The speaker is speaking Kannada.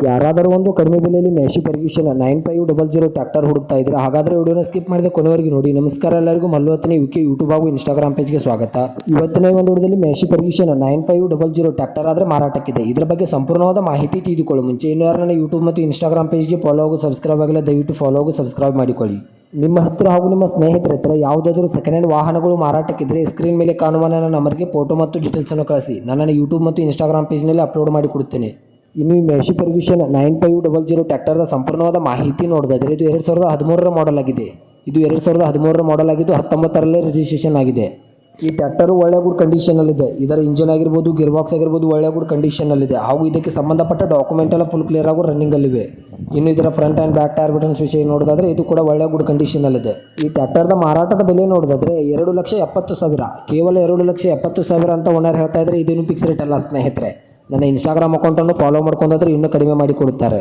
ಯಾರಾದರೂ ಒಂದು ಕಡಿಮೆ ಬೆಲೆಯಲ್ಲಿ ಮ್ಯಾಶಿ ಫರ್ಗ್ಯೂಷನ್ 9500 ಟ್ರ್ಯಾಕ್ಟರ್ ಹುಡುಕ್ತಾ ಇದ್ರೆ ಹಾಗಾದರೆ ವಿಡಿಯೋನ ಸ್ಕಿಪ್ ಮಾಡದೆ ಕೊನೆವರೆಗೆ ನೋಡಿ. ನಮಸ್ಕಾರ ಎಲ್ಲರಿಗೂ, ಮಲ್ಲುವತ್ತನೇ ಯುಕೆ ಯೂಟ್ಯೂಬ್ ಹಾಗೂ ಇನ್ಸ್ಟಾಗ್ರಾಮ್ ಪೇಜ್ಗೆ ಸ್ವಾಗತ. ಇವತ್ತಿನ ಒಂದು ವಿಡಿಯೋದಲ್ಲಿ ಮ್ಯಾಶಿ ಫರ್ಗ್ಯೂಷನ್ 9500 ಟ್ರ್ಯಾಕ್ಟರ್ ಆದರೆ ಮಾರಾಟಕ್ಕಿದೆ. ಇದರ ಬಗ್ಗೆ ಸಂಪೂರ್ಣವಾದ ಮಾಹಿತಿ ತಿಳಿದುಕೊಳ್ಳಿ ಮುಂಚೆ ಇನ್ನು ಯಾರು ನನ್ನ ಯೂಟ್ಯೂಬ್ ಮತ್ತು ಇನ್ಸ್ಟಾಗ್ರಾಮ್ ಪೇಜ್ಗೆ ಫಾಲೋ ಹಾಗೂ ಸಬ್ಸ್ಕ್ರೈಬ್ ಆಗಿಲ್ಲ, ದಯವಿಟ್ಟು ಫಾಲೋ ಹಾಗೂ ಸಬ್ಸ್ಕ್ರೈಬ್ ಮಾಡಿಕೊಳ್ಳಿ. ನಿಮ್ಮ ಹತ್ತಿರ ಹಾಗೂ ನಿಮ್ಮ ಸ್ನೇಹಿತರ ಹತ್ತಿರ ಯಾವುದಾದರೂ ಸೆಕೆಂಡ್ ಹ್ಯಾಂಡ್ ವಾಹನಗಳು ಮಾರಾಟಕ್ಕಿದ್ರೆ ಸ್ಕ್ರೀನ್ ಮೇಲೆ ಕಾಣುವ ನನ್ನ ನಂಬರ್ಗೆ ಫೋಟೋ ಮತ್ತು ಡೀಟೇಲ್ಸನ್ನು ಕಳಿಸಿ. ನನ್ನ ಯೂಟ್ಯೂಬ್ ಮತ್ತು ಇನ್ಸ್ಟಾಗ್ರಾಮ್ ಪೇಜ್ನಲ್ಲಿ ಅಪ್ಲೋಡ್ ಮಾಡಿ ಕೊಡುತ್ತೇನೆ. ಇನ್ನು ಈ ಮ್ಯಾಶಿ ಫರ್ಗ್ಯೂಷನ್ 9500 ಟ್ರ್ಯಾಕ್ಟರ್ದ ಸಂಪೂರ್ಣವಾದ ಮಾಹಿತಿ ನೋಡೋದಾದರೆ ಇದು 2013ರ ಮಾಡೆಲ್ ಆಗಿದೆ. ಇದು 2013ರ ಮಾಡೆಲ್ ಆಗಿದ್ದು 19ರಲ್ಲೇ ರಿಜಿಸ್ಟ್ರೇಷನ್ ಆಗಿದೆ. ಈ ಟ್ರ್ಯಾಕ್ಟರು ಒಳ್ಳೆ ಗುಡ್ ಕಂಡೀಷನಲ್ಲಿದೆ. ಇದರ ಇಂಜಿನ್ ಆಗಿರ್ಬೋದು, ಗೇರ್ ಬಾಕ್ಸ್ ಆಗಿರ್ಬೋದು ಒಳ್ಳೆ ಗುಡ್ ಕಂಡೀಷನಲ್ಲಿದೆ. ಹಾಗೂ ಇದಕ್ಕೆ ಸಂಬಂಧಪಟ್ಟ ಡಾಕ್ಯುಮೆಂಟ್ ಎಲ್ಲ ಫುಲ್ ಕ್ಲಿಯರ್ ಹಾಗೂ ರನ್ನಿಂಗಲ್ಲಿವೆ. ಇನ್ನು ಇದರ front and back tyre buttons ವಿಷಯ ನೋಡೋದಾದರೆ ಇದು ಕೂಡ ಒಳ್ಳೆ ಗುಡ್ ಕಂಡೀಷನಲ್ಲಿದೆ. ಈ ಟ್ರ್ಯಾಕ್ಟರ್ದ ಮಾರಾಟದ ಬೆಲೆ ನೋಡೋದಾದರೆ 2,70,000, ಕೇವಲ 2,70,000 ಅಂತ ಓನರ್ ಹೇಳ್ತಾ ಇದ್ದಾರೆ. ಇದೇನು ಫಿಕ್ಸ್ ರೇಟ್ ಅಲ್ಲ ಸ್ನೇಹಿತರೆ. ನನ್ನ ಇನ್ಸ್ಟಾಗ್ರಾಮ್ ಅಕೌಂಟನ್ನು ಫಾಲೋ ಮಾಡ್ಕೊಂಡಾದ್ರೆ ಇನ್ನೂ ಕಡಿಮೆ ಮಾಡಿ ಕೊಡುತ್ತಾರೆ.